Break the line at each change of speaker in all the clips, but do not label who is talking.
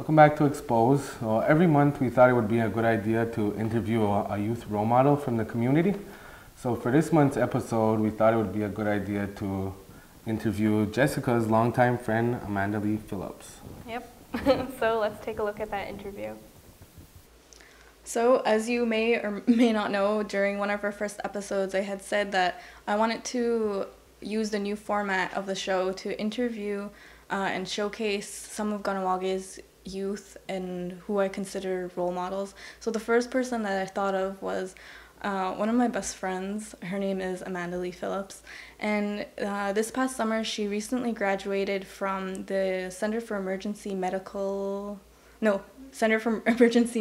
Welcome back to Expose. Every month we thought it would be a good idea to interview a youth role model from the community. So for this month's episode, we thought it would be a good idea to interview Jessica's longtime friend, Amanda Lee Phillips.
Yep. So let's take a look at that interview.
So, as you may or may not know, during one of our first episodes, I had said that I wanted to use the new format of the show to interview and showcase some of Kahnawake youth and who I consider role models. So the first person that I thought of was one of my best friends. Her name is Amanda Lee Phillips. And this past summer, she recently graduated from the Center for Emergency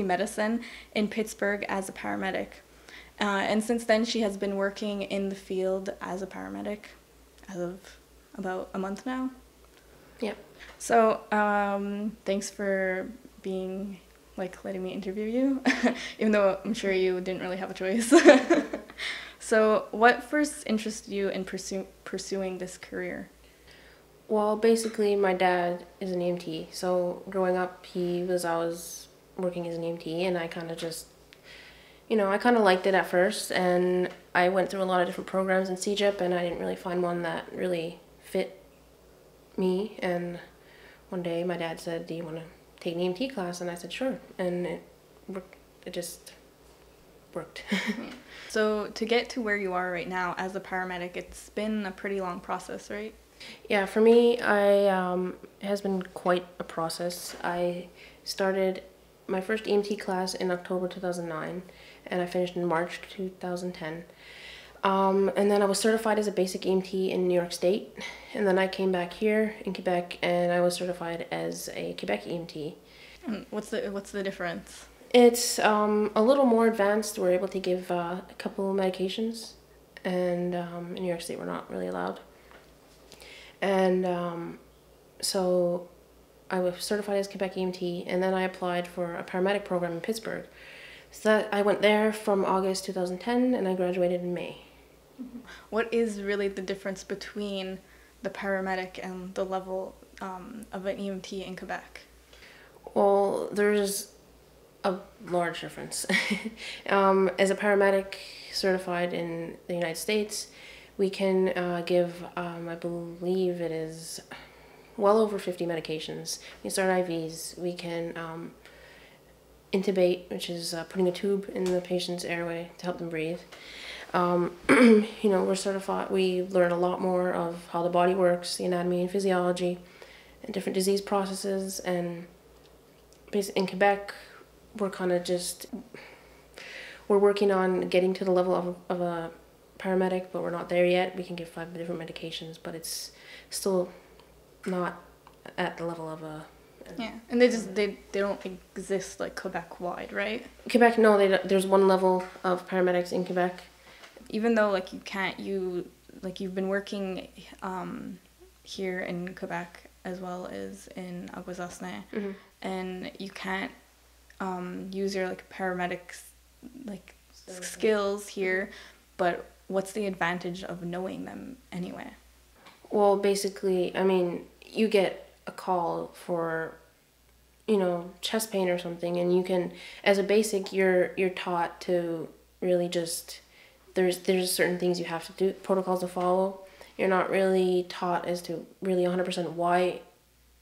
Medicine in Pittsburgh as a paramedic. And since then, she has been working in the field as a paramedic as of about a month now.
Yep.
So, thanks for letting me interview you, even though I'm sure you didn't really have a choice. So, what first interested you in pursuing this career?
Well, basically, my dad is an EMT. So, growing up, I was working as an EMT, and I kind of just, I kind of liked it at first, and I went through a lot of different programs in CJIP, and I didn't really find one that really fit me. And one day my dad said, "Do you want to take an EMT class?" And I said sure, and it just worked.
So to get to where you are right now as a paramedic, it's been a pretty long process, right?
Yeah, for me, it has been quite a process. I started my first EMT class in October 2009, and I finished in March 2010. And then I was certified as a basic EMT in New York State, and then I came back here in Quebec, and I was certified as a Quebec EMT.
And what's the difference?
It's a little more advanced. We're able to give a couple of medications, and in New York State we're not really allowed. And so I was certified as Quebec EMT, and then I applied for a paramedic program in Pittsburgh. So I went there from August 2010, and I graduated in May.
What is really the difference between the paramedic and the level of an EMT in Quebec?
Well, there's a large difference. As a paramedic certified in the United States, we can give, I believe it is well over 50 medications. We start IVs. We can intubate, which is putting a tube in the patient's airway to help them breathe. We're certified. We learn a lot more of how the body works, the anatomy and physiology, and different disease processes. And in Quebec, we're kind of we're working on getting to the level of a paramedic, but we're not there yet. We can give 5 different medications, but it's still not at the level of a...
Yeah, and they don't exist like Quebec-wide, right?
Quebec, no, there's one level of paramedics in Quebec.
Even though you've been working here in Quebec as well as in Aguasasne,
mm-hmm.
and you can't use your paramedics skills here, but what's the advantage of knowing them anyway?
Well, basically, you get a call for, chest pain or something, and you can, as a basic, you're taught to really just, there's certain things you have to do, protocols to follow. You're not really taught as to really 100% why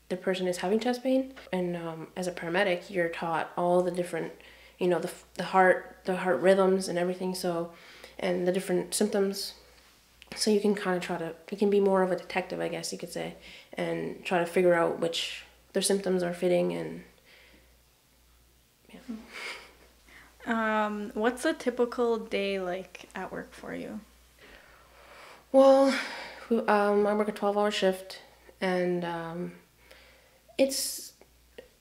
the person is having chest pain. And as a paramedic, you're taught all the different, the heart rhythms and everything, and the different symptoms. So you can kind of you can be more of a detective, I guess you could say, and try to figure out which their symptoms are fitting. And yeah.
What's a typical day like at work for you?
Well, I work a 12-hour shift, and I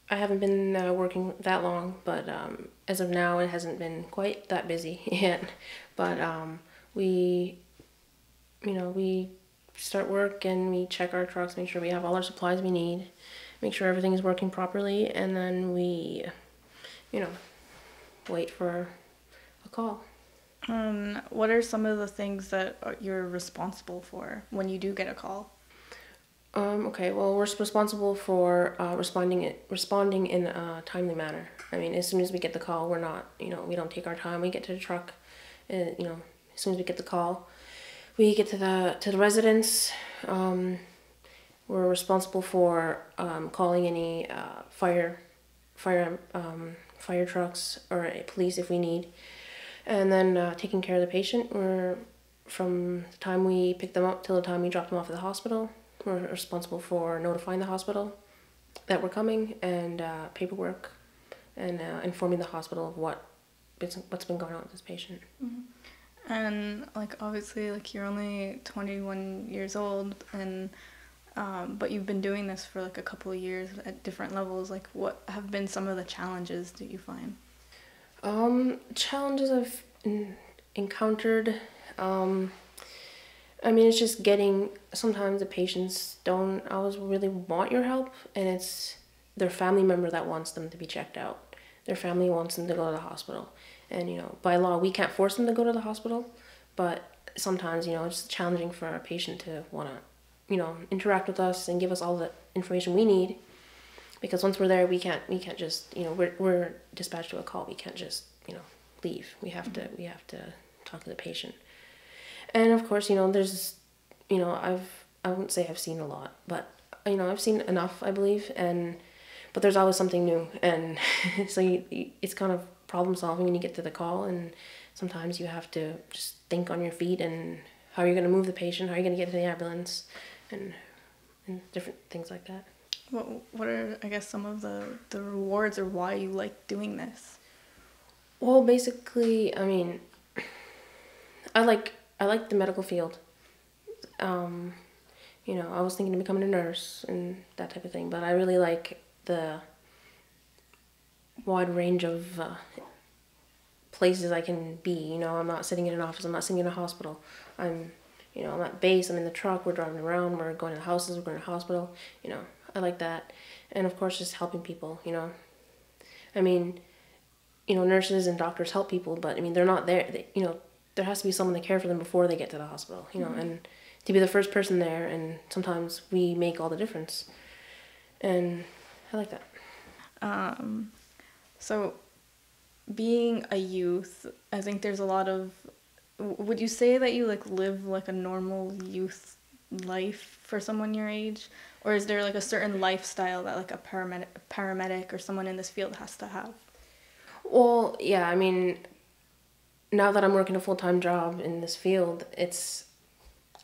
haven't been working that long, but as of now it hasn't been quite that busy yet. But we start work and we check our trucks, make sure we have all our supplies we need, make sure everything is working properly, and then we, wait for a call.
What are some of the things that you're responsible for when you do get a call?
Okay, well, we're responsible for responding in a timely manner. I mean, as soon as we get the call, we're not, we don't take our time. We get to the truck, as soon as we get the call, we get to the residence. We're responsible for calling any fire trucks or police if we need, and then taking care of the patient. We're from the time we pick them up till the time we drop them off at the hospital. We're responsible for notifying the hospital that we're coming, and paperwork, and informing the hospital of what's been going on with this patient.
Mm-hmm. And like obviously, like you're only 21 years old, and but you've been doing this for like a couple of years at different levels. Like, what have been some of the challenges that you find?
Challenges I've encountered. I mean, it's just sometimes the patients don't always really want your help, and it's their family member that wants them to be checked out. Their family wants them to go to the hospital. And, by law, we can't force them to go to the hospital, but sometimes, it's challenging for a patient to want to, interact with us and give us all the information we need, because once we're there, we can't just, we're dispatched to a call. We can't just, leave. We have to talk to the patient. And of course, there's, I wouldn't say I've seen a lot, but, I've seen enough, I believe, but there's always something new, and so it's kind of problem solving when you get to the call, and sometimes you have to just think on your feet and how you're going to move the patient, how you're going to get to the ambulance, and different things like that.
What are, I guess, some of the rewards, or why you like doing this?
Well, basically, I mean, I like the medical field. I was thinking of becoming a nurse and that type of thing, but I really like the wide range of places I can be. I'm not sitting in an office, I'm not sitting in a hospital. I'm at base, I'm in the truck, we're driving around, we're going to houses, we're going to the hospital. I like that. And of course, just helping people, I mean, nurses and doctors help people, but I mean, they're not there. There has to be someone to care for them before they get to the hospital,
Mm-hmm.
and to be the first person there, and sometimes we make all the difference. And I like that.
So being a youth, I think there's a lot of, would you say that you like live like a normal youth life for someone your age? Or is there like a certain lifestyle that like a paramedic or someone in this field has to have?
Well, yeah, I mean, now that I'm working a full-time job in this field,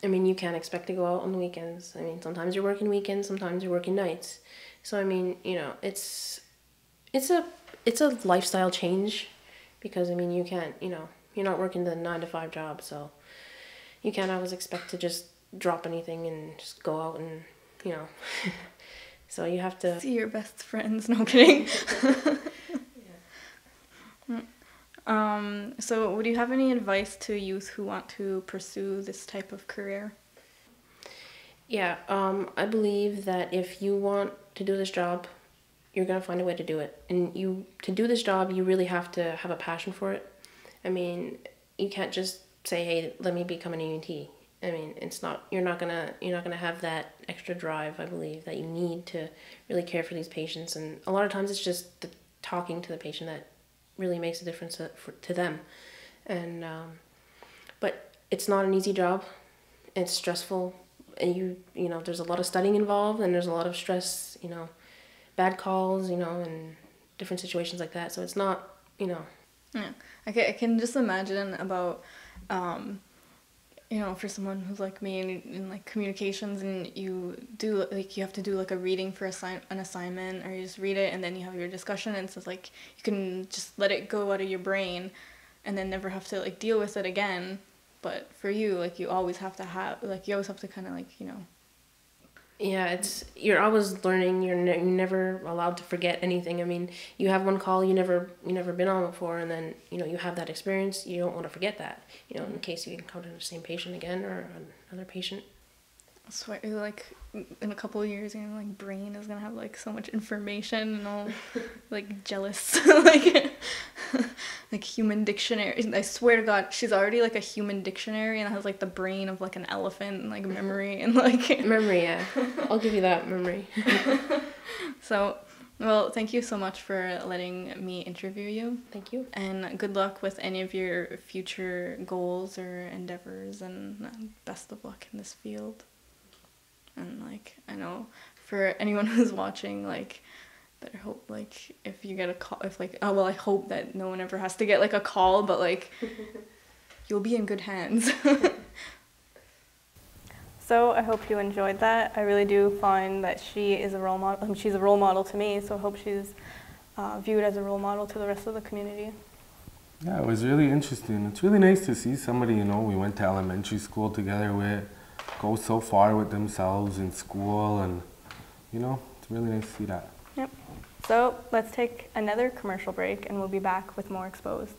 you can't expect to go out on the weekends. I mean, sometimes you're working weekends, sometimes you're working nights. So, I mean, it's a lifestyle change, because, I mean, you can't, you're not working the 9-to-5 job, so you can't always expect to just drop anything and just go out and, so you have to
see your best friends. No kidding. So would you have any advice to youth who want to pursue this type of career?
Yeah, I believe that if you want to do this job, you're going to find a way to do it. And to do this job, you really have to have a passion for it. I mean, you can't just say, hey, let me become an EMT. I mean, you're not gonna have that extra drive, I believe, that you need to really care for these patients. And a lot of times it's just the talking to the patient that really makes a difference to them. And but it's not an easy job. It's stressful, and there's a lot of studying involved, and there's a lot of stress, bad calls, and different situations like that. So it's not,
Yeah, I can just imagine about, for someone who's like me in like communications, and you have to do like a reading for an assignment, or you just read it and then you have your discussion, and so it's like you can just let it go out of your brain and then never have to like deal with it again. But for you, like you always have to kind of like,
Yeah, you're always learning. You're never allowed to forget anything. I mean, you have one call you never been on before, and then you have that experience. You don't want to forget that. In case you encounter the same patient again or another patient.
I swear, like in a couple of years, like brain is gonna have like so much information and all, like jealous, like. like human dictionary. I swear to God, she's already like a human dictionary and has like the brain of like an elephant and like memory and like
Memory, yeah. I'll give you that, memory.
So, well, thank you so much for letting me interview you.
Thank you.
And good luck with any of your future goals or endeavors, and best of luck in this field. And like, I know for anyone who's watching, like, better hope, like, if you get a call, if like, oh well, I hope that no one ever has to get like a call, but like, you'll be in good hands.
So I hope you enjoyed that. I really do find that she is a role model. I mean, she's a role model to me, so I hope she's viewed as a role model to the rest of the community.
Yeah, it was really interesting. It's really nice to see somebody, you know, we went to elementary school together with, go so far with themselves in school, and, you know, it's really nice to see that.
Yep. So let's take another commercial break and we'll be back with more Exposed.